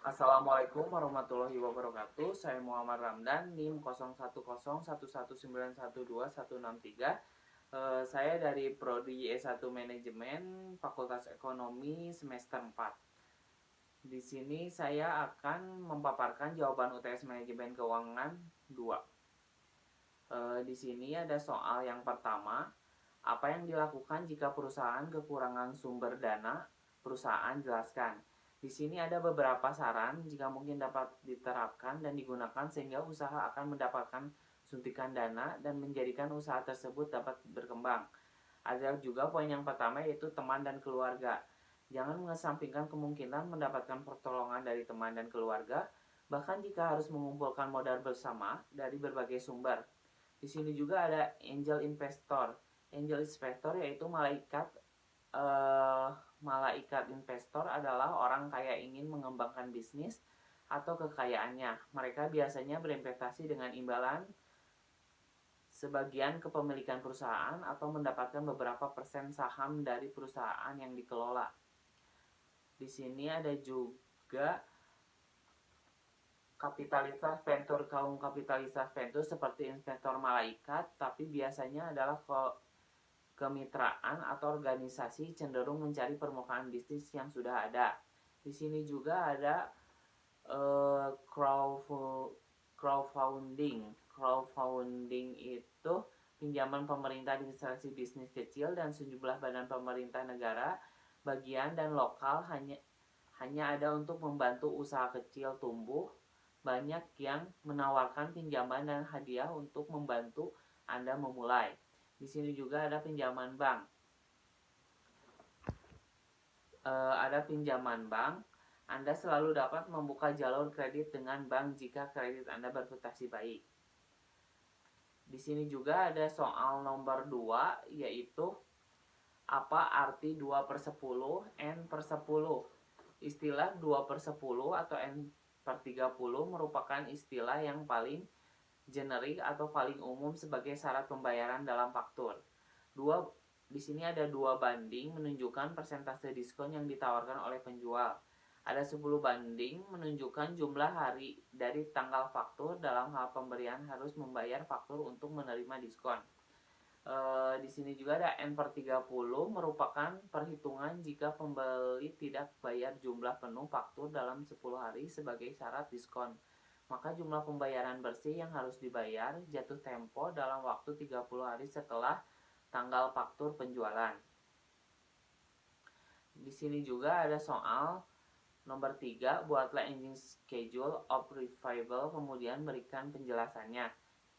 Assalamualaikum warahmatullahi wabarakatuh. Saya Muhammad Ramdan, NIM 010111121163. Saya dari Prodi S1 Manajemen, Fakultas Ekonomi semester 4. Di sini saya akan memaparkan jawaban UTS Manajemen Keuangan 2. Di sini ada soal yang pertama. Apa yang dilakukan jika perusahaan kekurangan sumber dana? Perusahaan jelaskan. Di sini ada beberapa saran jika mungkin dapat diterapkan dan digunakan sehingga usaha akan mendapatkan suntikan dana dan menjadikan usaha tersebut dapat berkembang. Ada juga poin yang pertama yaitu teman dan keluarga. Jangan mengesampingkan kemungkinan mendapatkan pertolongan dari teman dan keluarga, bahkan jika harus mengumpulkan modal bersama dari berbagai sumber. Di sini juga ada angel investor. Angel investor yaitu malaikat investor adalah orang kaya ingin mengembangkan bisnis atau kekayaannya. Mereka biasanya berinvestasi dengan imbalan sebagian kepemilikan perusahaan atau mendapatkan beberapa persen saham dari perusahaan yang dikelola. Di sini ada juga kapitalitas venture, kaum kapitalitas venture seperti investor malaikat, tapi biasanya adalah kemitraan atau organisasi cenderung mencari permukaan bisnis yang sudah ada. Di sini juga ada crowdfunding. Crowdfunding itu pinjaman pemerintah di instansi bisnis kecil dan sejumlah badan pemerintah negara, bagian dan lokal hanya ada untuk membantu usaha kecil tumbuh. Banyak yang menawarkan pinjaman dan hadiah untuk membantu Anda memulai. Di sini juga ada pinjaman bank. Ada pinjaman bank. Anda selalu dapat membuka jalur kredit dengan bank jika kredit Anda berprestasi baik. Di sini juga ada soal nomor 2, yaitu apa arti 2/10, N/10. Istilah 2/10 atau N/30 merupakan istilah yang paling generik atau paling umum sebagai syarat pembayaran dalam faktur. Di sini ada 2 banding menunjukkan persentase diskon yang ditawarkan oleh penjual. Ada 10 banding menunjukkan jumlah hari dari tanggal faktur. Dalam hal pemberian harus membayar faktur untuk menerima diskon. Di sini juga ada N/30 merupakan perhitungan jika pembeli tidak bayar jumlah penuh faktur dalam 10 hari sebagai syarat diskon. Maka jumlah pembayaran bersih yang harus dibayar jatuh tempo dalam waktu 30 hari setelah tanggal faktur penjualan. Di sini juga ada soal nomor 3, buatlah engine schedule of revival, kemudian berikan penjelasannya.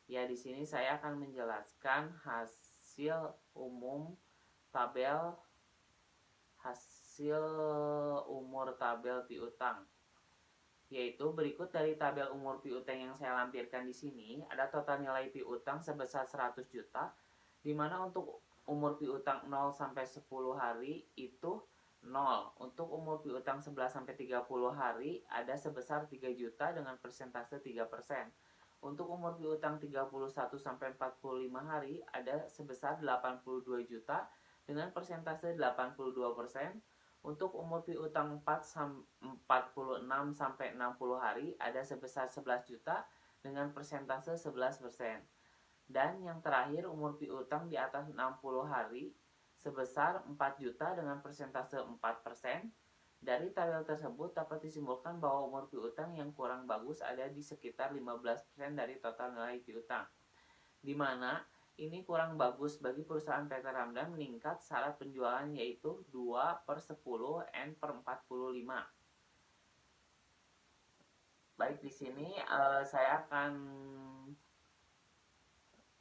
Ya, di sini saya akan menjelaskan hasil umur tabel piutang. Yaitu berikut dari tabel umur piutang yang saya lampirkan di sini, ada total nilai piutang sebesar 100 juta, di mana untuk umur piutang 0 sampai 10 hari itu 0. Untuk umur piutang 11 sampai 30 hari ada sebesar 3 juta dengan persentase 3%. Untuk umur piutang 31 sampai 45 hari ada sebesar 82 juta dengan persentase 82%. Untuk umur piutang 46 sampai 60 hari ada sebesar 11 juta dengan persentase 11%. Dan yang terakhir umur piutang di atas 60 hari sebesar 4 juta dengan persentase 4%. Dari tabel tersebut dapat disimpulkan bahwa umur piutang yang kurang bagus ada di sekitar 15% dari total nilai piutang. Di mana ini kurang bagus bagi perusahaan PT Ramdan meningkat syarat penjualan yaitu 2/10 N/45. Baik, di sini saya akan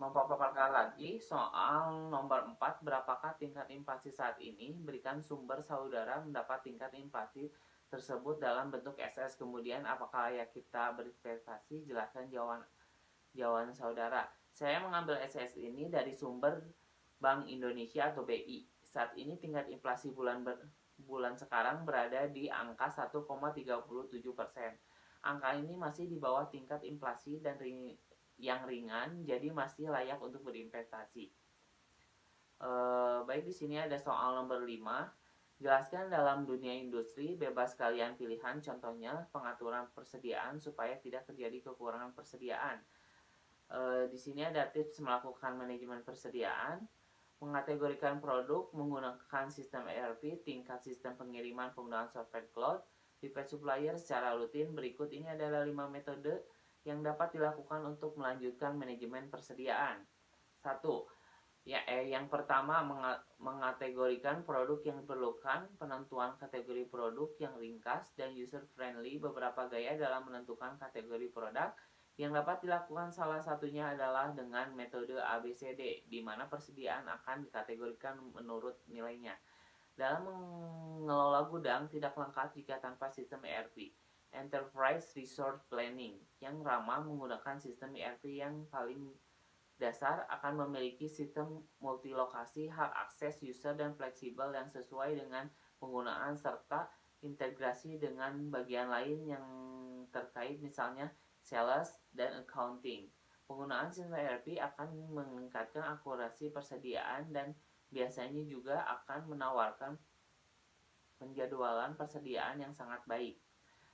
memaparkan lagi soal nomor 4, berapakah tingkat inflasi saat ini? Berikan sumber saudara mendapat tingkat inflasi tersebut dalam bentuk SS. Kemudian apakah layak kita berinvestasi? Jelaskan jawaban saudara. Saya mengambil SS ini dari sumber Bank Indonesia atau BI. Saat ini tingkat inflasi bulan sekarang berada di angka 1,37%. Angka ini masih di bawah tingkat inflasi dan yang ringan, jadi masih layak untuk berinvestasi. Baik, di sini ada soal nomor 5. Jelaskan dalam dunia industri, bebas kalian pilihan, contohnya pengaturan persediaan supaya tidak terjadi kekurangan persediaan. Di sini ada tips melakukan manajemen persediaan, mengategorikan produk menggunakan sistem ERP, tingkat sistem pengiriman penggunaan software cloud, repeat supplier secara rutin. Berikut ini adalah 5 metode yang dapat dilakukan untuk melanjutkan manajemen persediaan. 1. Yang pertama, mengategorikan produk yang diperlukan, penentuan kategori produk yang ringkas dan user friendly. Beberapa gaya dalam menentukan kategori produk yang dapat dilakukan, salah satunya adalah dengan metode ABCD, di mana persediaan akan dikategorikan menurut nilainya. Dalam mengelola gudang tidak lengkap jika tanpa sistem ERP. Enterprise Resource Planning yang ramah menggunakan sistem ERP yang paling dasar akan memiliki sistem multilokasi, hak akses user dan fleksibel yang sesuai dengan penggunaan serta integrasi dengan bagian lain yang terkait, misalnya sales dan accounting. Penggunaan sistem ERP akan meningkatkan akurasi persediaan dan biasanya juga akan menawarkan penjadwalan persediaan yang sangat baik.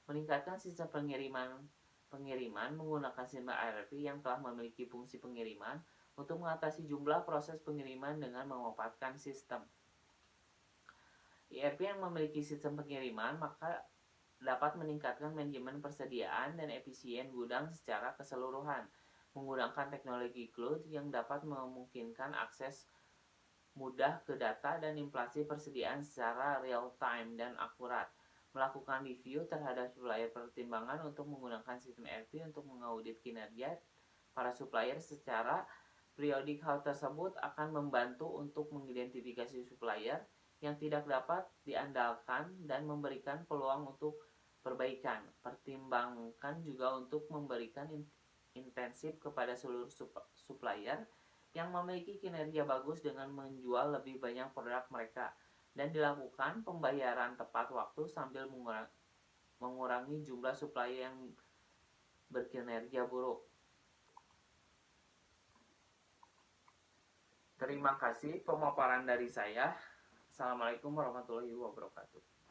Meningkatkan sistem pengiriman menggunakan sistem ERP yang telah memiliki fungsi pengiriman untuk mengatasi jumlah proses pengiriman dengan memanfaatkan sistem ERP yang memiliki sistem pengiriman, maka dapat meningkatkan manajemen persediaan dan efisien gudang secara keseluruhan. Menggunakan teknologi cloud yang dapat memungkinkan akses mudah ke data dan inflasi persediaan secara real time dan akurat. Melakukan review terhadap supplier pertimbangan untuk menggunakan sistem ERP untuk mengaudit kinerja para supplier secara periodik. Hal tersebut akan membantu untuk mengidentifikasi supplier yang tidak dapat diandalkan dan memberikan peluang untuk perbaikan. Pertimbangkan juga untuk memberikan intensif kepada seluruh supplier yang memiliki kinerja bagus dengan menjual lebih banyak produk mereka, dan dilakukan pembayaran tepat waktu sambil mengurangi jumlah supplier yang berkinerja buruk. Terima kasih pemaparan dari saya. Assalamualaikum warahmatullahi wabarakatuh.